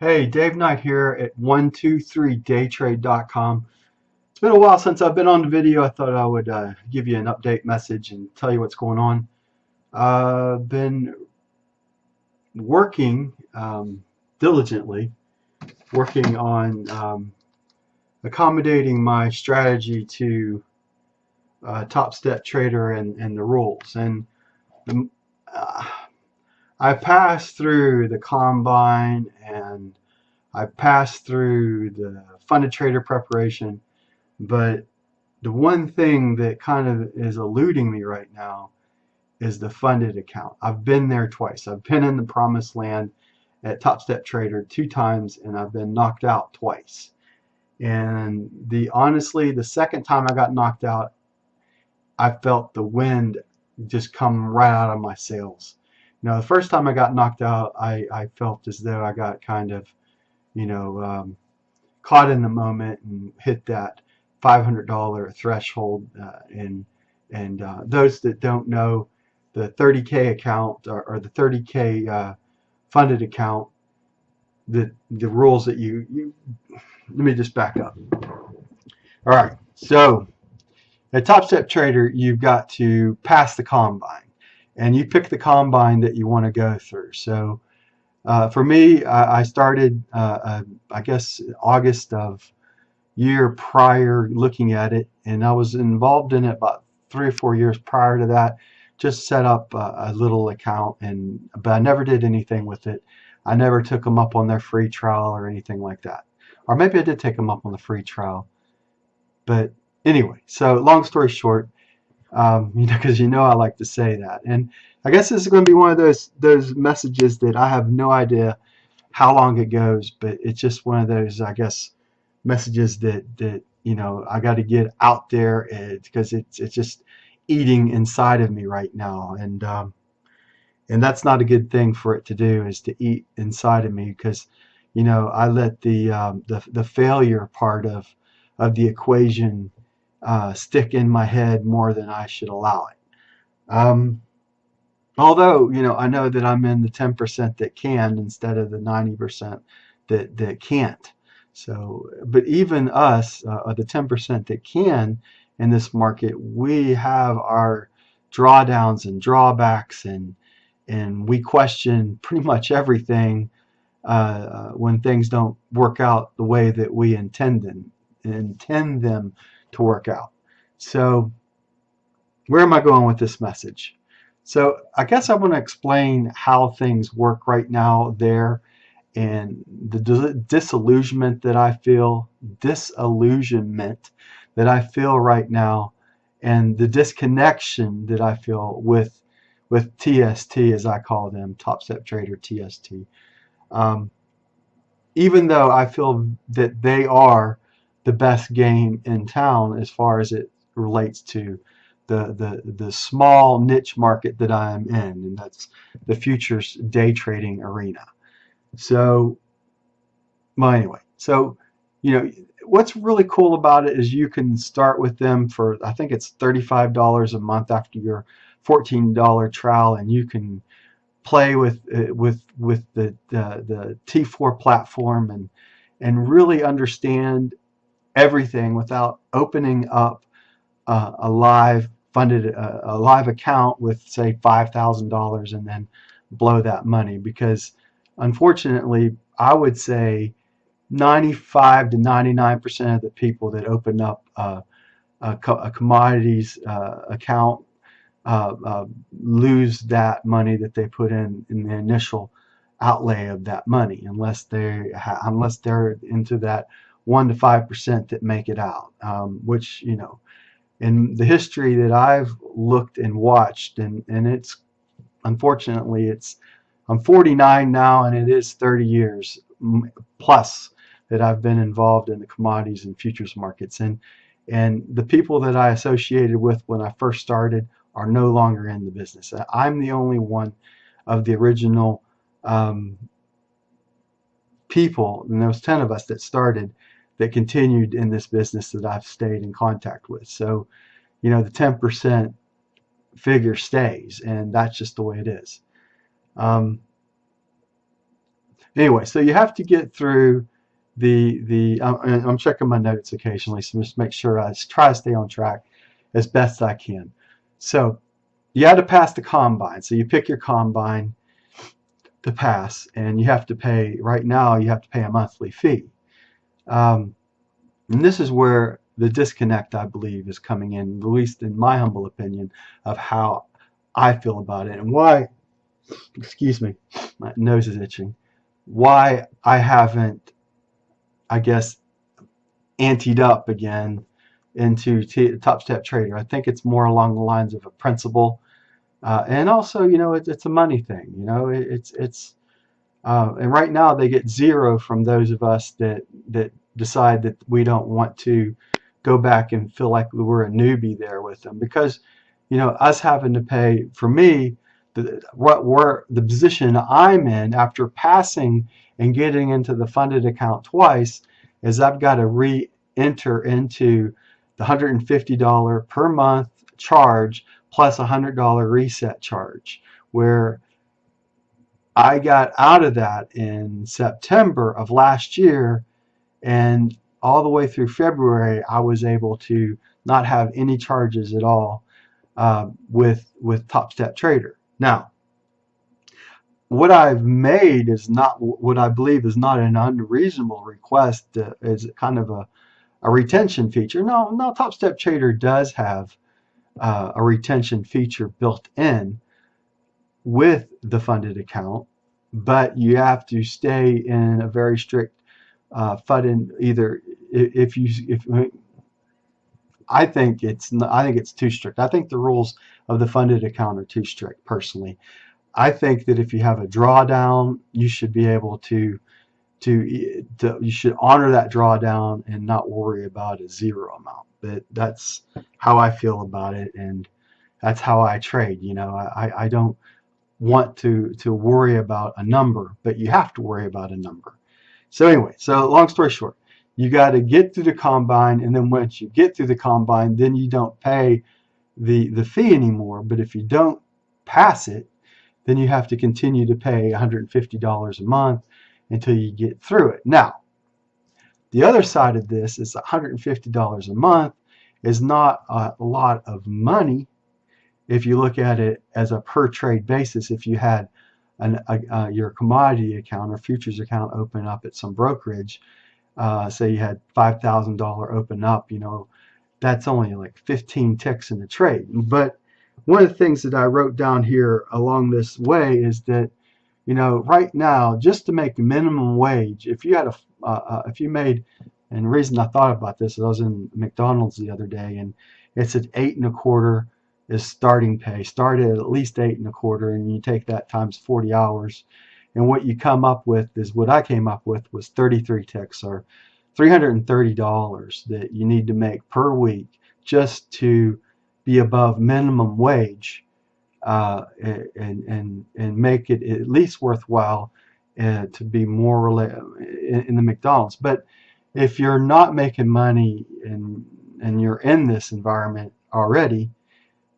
Hey, Dave Knight here at 123daytrade.com. It's been a while since I've been on the video. I thought I would give you an update message and tell you what's going on. I've been working diligently, working on accommodating my strategy to TopStepTrader and the rules. And the, uh, I passed through the combine and I passed through the funded trader preparation. But the one thing that kind of is eluding me right now is the funded account. I've been there twice. I've been in the promised land at TopStepTrader 2 times, and I've been knocked out twice. And honestly, the second time I got knocked out, I felt the wind just come right out of my sails. The first time I got knocked out, I felt as though I got kind of, you know, caught in the moment and hit that $500 threshold. And those that don't know, the 30K account or the 30K funded account, the rules that you let me just back up. All right, so at TopStepTrader, you've got to pass the combine, and you pick the combine that you want to go through. So for me, I started, I guess, August of year prior looking at it, and I was involved in it about 3 or 4 years prior to that. Just set up a little account, but I never did anything with it. I never took them up on their free trial or anything like that. Or maybe I did take them up on the free trial. But anyway, so long story short, because I like to say that, and I guess this is going to be one of those messages that I have no idea how long it goes, but it's just one of those, I guess, messages that I got to get out there because it's just eating inside of me right now, and that's not a good thing for it to do, is to eat inside of me, because I let the failure part of the equation stick in my head more than I should allow it. Although I know that I'm in the 10% that can instead of the 90% that can't. So, but even us, the 10% that can in this market, we have our drawdowns and drawbacks, and we question pretty much everything when things don't work out the way that we intend them to work out. So, where am I going with this message? So I guess I want to explain how things work right now there, and the disillusionment that I feel right now, and the disconnection that I feel with TST, as I call them, TopStepTrader TST. Um, Even though I feel that they are the best game in town as far as it relates to the small niche market that I am in, and that's the futures day trading arena. So, well, anyway, so what's really cool about it is you can start with them for, I think it's $35 a month after your $14 trial, and you can play with the T4 platform and really understand everything without opening up a live account with, say, $5,000 and then blow that money, because unfortunately I would say 95 to 99% of the people that open up a commodities account lose that money that they put in the initial outlay of that money, unless they're into that 1 to 5% that make it out, which in the history that I've looked and watched, and it's unfortunately I'm 49 now, and it is 30 years plus that I've been involved in the commodities and futures markets, and the people that I associated with when I first started are no longer in the business. I'm the only one of the original people, and there was 10 of us that started, that continued in this business that I've stayed in contact with. So the 10% figure stays, and that's just the way it is. Anyway, so you have to get through and I'm checking my notes occasionally, so just make sure I try to stay on track as best I can. So you had to pass the combine. So you pick your combine to pass, and you have to pay, right now, you have to pay a monthly fee. Um, and this is where the disconnect, I believe, is coming in, at least in my humble opinion, of how I feel about it and why, excuse me, my nose is itching, why I haven't, I guess, anteed up again into TopStepTrader. I think it's more along the lines of a principle, and also, it's a money thing. And right now they get zero from those of us that decide that we don't want to go back and feel like we're a newbie there with them, because us having to pay, for me, the position I'm in after passing and getting into the funded account twice is I've got to re-enter into the $150 per month charge plus a $100 reset charge, where I got out of that in September of last year, and all the way through February, I was able to not have any charges at all with TopStepTrader. Now, what I've made is not what I believe is not an unreasonable request. Is kind of a retention feature. No, TopStepTrader does have a retention feature built in with the funded account, but you have to stay in a very strict FUD. Either if I think it's too strict. I think the rules of the funded account are too strict personally. I think that if you have a drawdown, you should be able to you should honor that drawdown and not worry about a zero amount. That's how I feel about it, and that's how I trade. I don't want to worry about a number, but you have to worry about a number. So anyway, so long story short, you got to get through the combine, and then once you get through the combine, then you don't pay the fee anymore. But if you don't pass it, then you have to continue to pay $150 a month until you get through it. Now, the other side of this is $150 a month is not a lot of money if you look at it as a per trade basis. If you had your commodity account or futures account open up at some brokerage, say you had $5,000 open up, that's only like 15 ticks in the trade. But one of the things that I wrote down here along this way is that, right now, just to make minimum wage, if you had if you made, and the reason I thought about this is I was in McDonald's the other day, and it's at 8.25 is starting pay. Start at least 8.25, and you take that times 40 hours, and what you come up with is what I came up with was 33 ticks, or $330 that you need to make per week just to be above minimum wage, and make it at least worthwhile to be more in the McDonald's. But if you're not making money and you're in this environment already,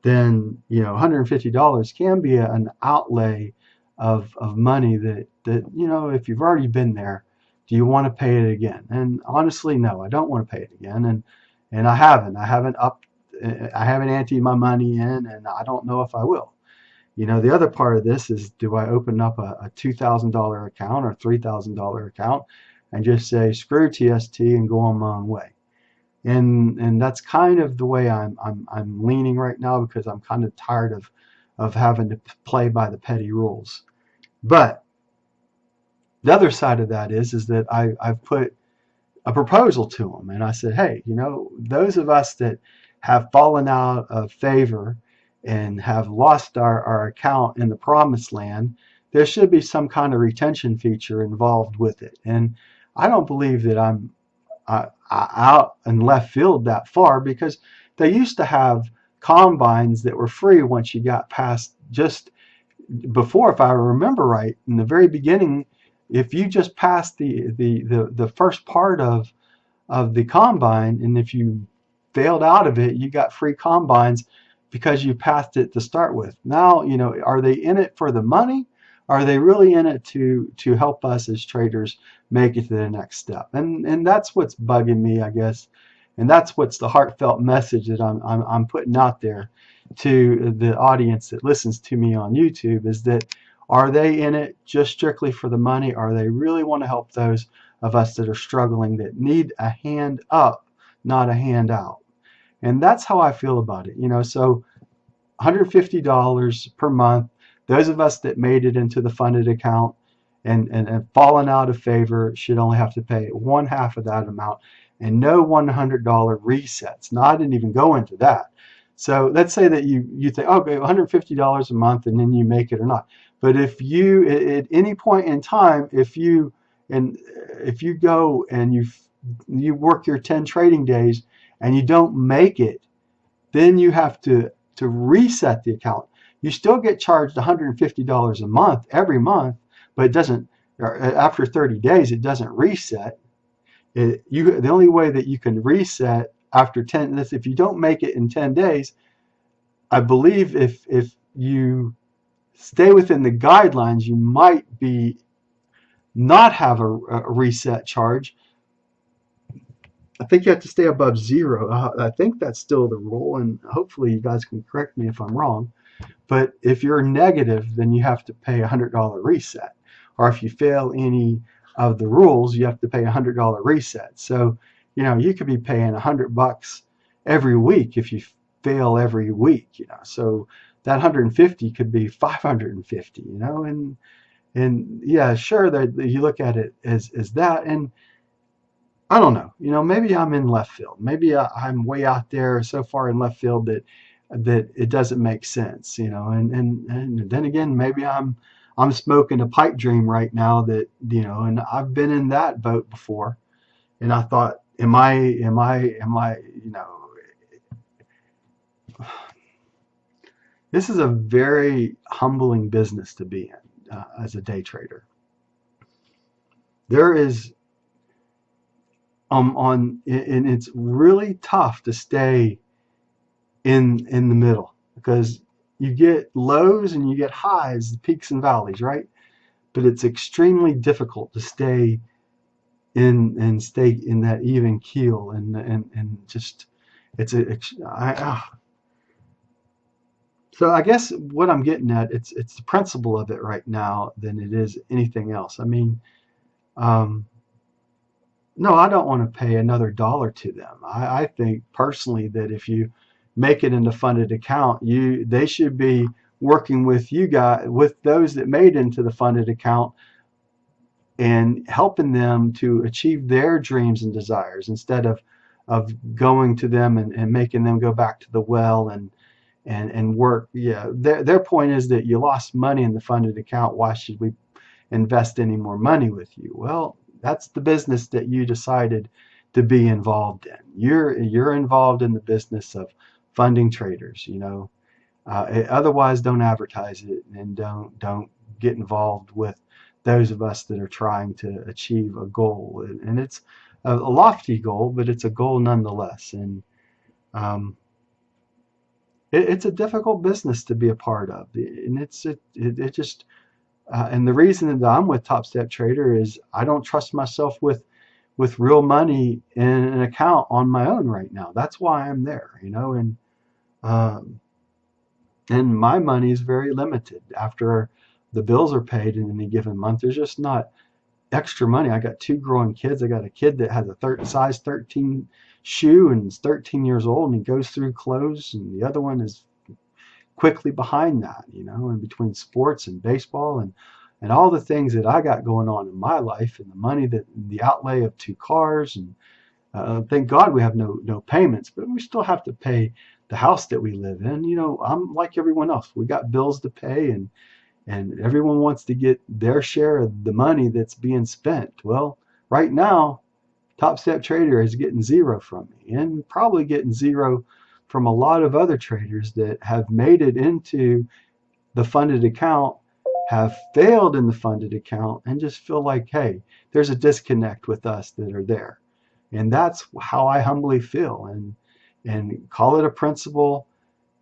then $150 can be an outlay of money that if you've already been there, do you want to pay it again? And honestly, no, I don't want to pay it again, and I haven't anteed my money in, and I don't know if I will. The other part of this is, do I open up a $2,000 account or $3,000 account and just say screw TST and go on my own way? And that's kind of the way I'm leaning right now, because I'm kind of tired of having to play by the petty rules. But the other side of that is that I've put a proposal to them, and I said, hey, those of us that have fallen out of favor and have lost our account in the promised land, there should be some kind of retention feature involved with it. And I don't believe that I'm out in left field that far, because they used to have combines that were free once you got past, just before, if I remember right, in the very beginning, if you just passed the first part of the combine, and if you failed out of it, you got free combines because you passed it to start with. Now, are they in it for the money, are they really in it to help us as traders make it to the next step? And that's what's bugging me, I guess. And that's what's the heartfelt message that I'm putting out there to the audience that listens to me on YouTube, is that are they in it just strictly for the money? Or they really want to help those of us that are struggling, that need a hand up, not a handout? And that's how I feel about it. So $150 per month. Those of us that made it into the funded account and fallen out of favor should only have to pay one half of that amount, and no $100 resets. No, I didn't even go into that. So let's say that you think, okay, $150 a month, and then you make it or not. But if you at any point in time, if you go and you work your 10 trading days and you don't make it, then you have to reset the account. You still get charged $150 a month every month, but it doesn't, after 30 days, it doesn't reset. The only way that you can reset after 10, if you don't make it in 10 days, I believe if you stay within the guidelines, you might be not have a reset charge. I think you have to stay above zero. I think that's still the rule, and hopefully you guys can correct me if I'm wrong. But if you're negative, then you have to pay a $100 reset. Or if you fail any of the rules, you have to pay a $100 reset. So, you could be paying $100 every week if you fail every week. So that 150 could be 550. And yeah, sure, that you look at it as that, and I don't know. Maybe I'm in left field. Maybe I'm way out there, so far in left field that it doesn't make sense. And then again, maybe I'm smoking a pipe dream right now that, and I've been in that boat before, and I thought, am I, this is a very humbling business to be in as a day trader. There is and it's really tough to stay in the middle, because you get lows and you get highs, peaks and valleys, right? But it's extremely difficult to stay in that even keel, and just so I guess what I'm getting at, it's the principle of it right now than it is anything else. I mean, no, I don't want to pay another dollar to them. I think personally that if you make it into funded account, they should be working with you guys, with those that made into the funded account, and helping them to achieve their dreams and desires, instead of going to them and making them go back to the well and work. Yeah, their point is that you lost money in the funded account. Why should we invest any more money with you? Well, that's the business that you decided to be involved in. You're involved in the business of funding traders. Otherwise, don't advertise it, and don't get involved with those of us that are trying to achieve a goal. And it's a lofty goal, but it's a goal nonetheless. And it's a difficult business to be a part of, and it just. And the reason that I'm with TopStepTrader is I don't trust myself with real money in an account on my own right now. That's why I'm there, and my money is very limited. After the bills are paid in any given month, there's just not extra money. I got 2 growing kids. I got a kid that has a size 13 shoe and is 13 years old, and he goes through clothes, and the other one is quickly behind that, in between sports and baseball and all the things that I got going on in my life, and the money the outlay of 2 cars, and thank God we have no payments, but we still have to pay the house that we live in. I'm like everyone else. We got bills to pay, and everyone wants to get their share of the money that's being spent. Well, right now, TopStepTrader is getting zero from me, and probably getting zero from a lot of other traders that have made it into the funded account, have failed in the funded account, and just feel like, hey, there's a disconnect with us that are there. And that's how I humbly feel. And call it a principle,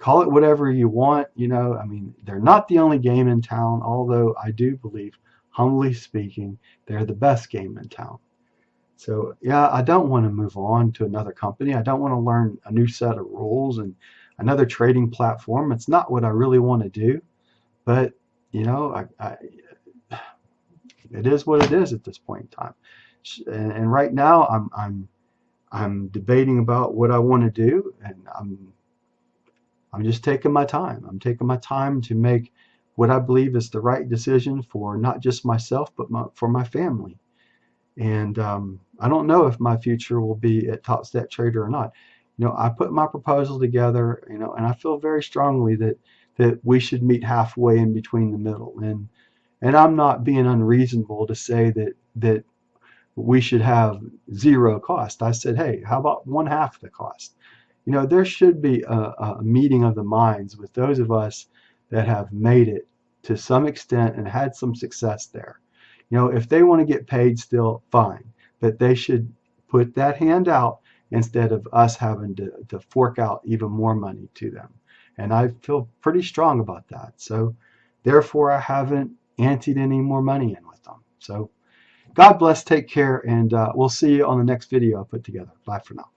call it whatever you want. You know, I mean, they're not the only game in town, although I do believe, humbly speaking, they're the best game in town. So yeah, I don't want to move on to another company. I don't want to learn a new set of rules and another trading platform. It's not what I really want to do. But you know, it is what it is at this point in time. And right now, I'm debating about what I want to do, and I'm just taking my time. I'm taking my time to make what I believe is the right decision for not just myself, but for my family. And I don't know if my future will be at TopStepTrader or not. You know, I put my proposal together, you know, and I feel very strongly that we should meet halfway in between the middle. And I'm not being unreasonable to say that we should have zero cost. I said, hey, how about one half the cost? You know, there should be a meeting of the minds with those of us that have made it to some extent and had some success there. You know, if they want to get paid still, fine, but they should put that hand out instead of us having to fork out even more money to them. And I feel pretty strong about that. So therefore, I haven't anteed any more money in with them. So God bless, take care, and we'll see you on the next video I put together. Bye for now.